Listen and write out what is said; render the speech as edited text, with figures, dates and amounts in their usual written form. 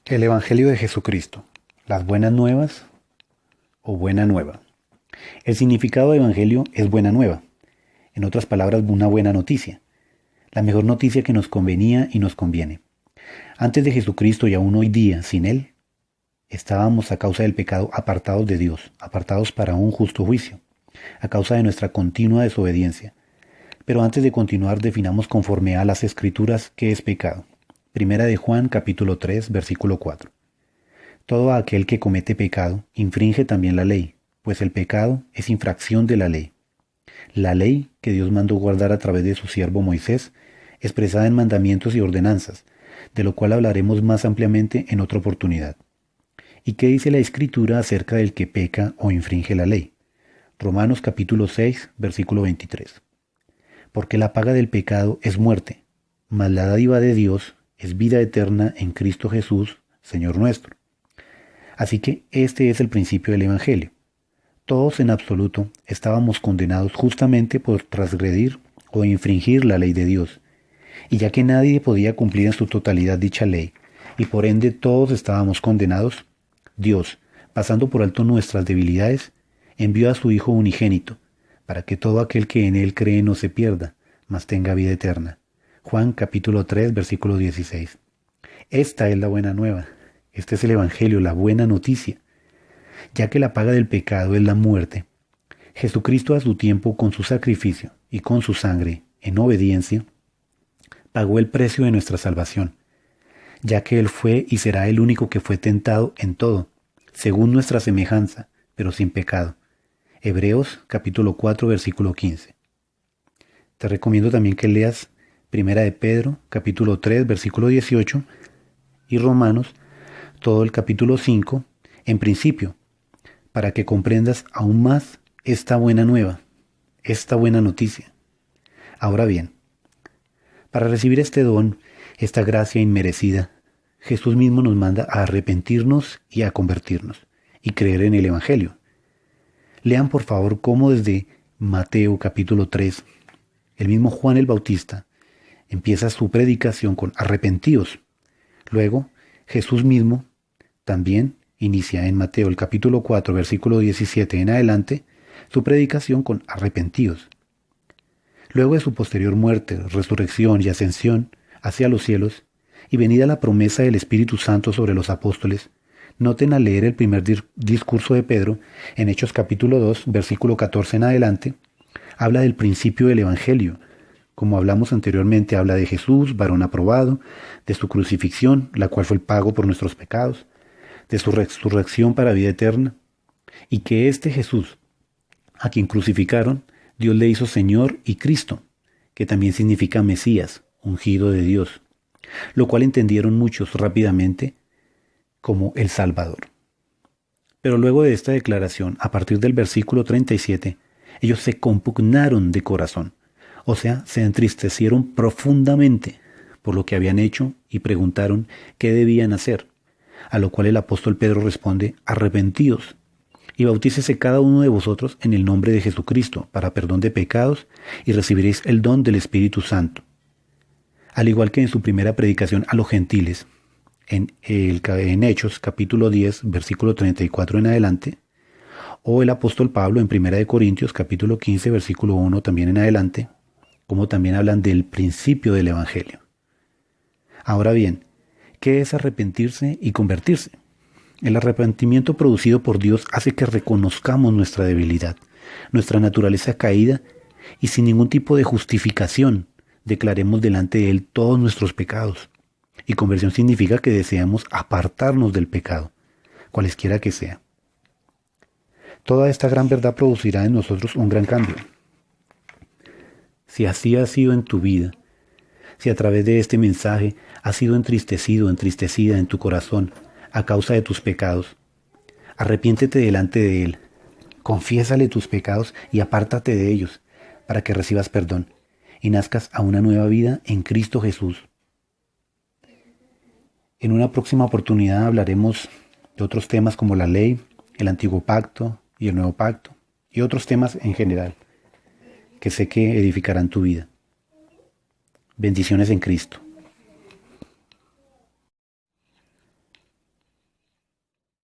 El Evangelio de Jesucristo, las buenas nuevas o buena nueva. El significado de Evangelio es buena nueva, en otras palabras, una buena noticia, la mejor noticia que nos convenía y nos conviene. Antes de Jesucristo y aún hoy día, sin Él, estábamos a causa del pecado apartados de Dios, apartados para un justo juicio, a causa de nuestra continua desobediencia. Pero antes de continuar, definamos conforme a las Escrituras qué es pecado. Primera de Juan capítulo 3, versículo 4. Todo aquel que comete pecado infringe también la ley, pues el pecado es infracción de la ley. La ley que Dios mandó guardar a través de su siervo Moisés, expresada en mandamientos y ordenanzas, de lo cual hablaremos más ampliamente en otra oportunidad. ¿Y qué dice la Escritura acerca del que peca o infringe la ley? Romanos capítulo 6, versículo 23. Porque la paga del pecado es muerte, mas la dádiva de Dios es vida eterna en Cristo Jesús, Señor nuestro. Así que este es el principio del Evangelio. Todos en absoluto estábamos condenados justamente por transgredir o infringir la ley de Dios. Y ya que nadie podía cumplir en su totalidad dicha ley, y por ende todos estábamos condenados, Dios, pasando por alto nuestras debilidades, envió a su Hijo unigénito, para que todo aquel que en Él cree no se pierda, mas tenga vida eterna. Juan capítulo 3, versículo 16. Esta es la buena nueva. Este es el Evangelio, la buena noticia. Ya que la paga del pecado es la muerte, Jesucristo a su tiempo con su sacrificio y con su sangre, en obediencia, pagó el precio de nuestra salvación, ya que Él fue y será el único que fue tentado en todo, según nuestra semejanza, pero sin pecado. Hebreos capítulo 4, versículo 15. Te recomiendo también que leas Primera de Pedro, capítulo 3, versículo 18, y Romanos, todo el capítulo 5, en principio, para que comprendas aún más esta buena nueva, esta buena noticia. Ahora bien, para recibir este don, esta gracia inmerecida, Jesús mismo nos manda a arrepentirnos y a convertirnos, y creer en el Evangelio. Lean por favor cómo desde Mateo capítulo 3, el mismo Juan el Bautista empieza su predicación con arrepentíos. Luego, Jesús mismo también inicia en Mateo el capítulo 4, versículo 17 en adelante, su predicación con arrepentíos. Luego de su posterior muerte, resurrección y ascensión hacia los cielos, y venida la promesa del Espíritu Santo sobre los apóstoles, noten al leer el primer discurso de Pedro, en Hechos capítulo 2, versículo 14 en adelante, habla del principio del Evangelio. Como hablamos anteriormente, habla de Jesús, varón aprobado, de su crucifixión, la cual fue el pago por nuestros pecados, de su resurrección para vida eterna, y que este Jesús, a quien crucificaron, Dios le hizo Señor y Cristo, que también significa Mesías, ungido de Dios, lo cual entendieron muchos rápidamente como el Salvador. Pero luego de esta declaración, a partir del versículo 37, ellos se compugnaron de corazón, o sea, se entristecieron profundamente por lo que habían hecho y preguntaron qué debían hacer, a lo cual el apóstol Pedro responde: arrepentíos y bautícese cada uno de vosotros en el nombre de Jesucristo para perdón de pecados y recibiréis el don del Espíritu Santo. Al igual que en su primera predicación a los gentiles, en Hechos capítulo 10, versículo 34 en adelante, o el apóstol Pablo en Primera de Corintios capítulo 15, versículo 1 también en adelante, como también hablan del principio del Evangelio. Ahora bien, ¿qué es arrepentirse y convertirse? El arrepentimiento producido por Dios hace que reconozcamos nuestra debilidad, nuestra naturaleza caída, y sin ningún tipo de justificación declaremos delante de Él todos nuestros pecados. Y conversión significa que deseamos apartarnos del pecado, cualesquiera que sea. Toda esta gran verdad producirá en nosotros un gran cambio. Si así ha sido en tu vida, si a través de este mensaje has sido entristecido, entristecida en tu corazón a causa de tus pecados, arrepiéntete delante de Él, confiésale tus pecados y apártate de ellos para que recibas perdón y nazcas a una nueva vida en Cristo Jesús. En una próxima oportunidad hablaremos de otros temas como la ley, el antiguo pacto y el nuevo pacto, y otros temas en general que sé que edificarán tu vida. Bendiciones en Cristo.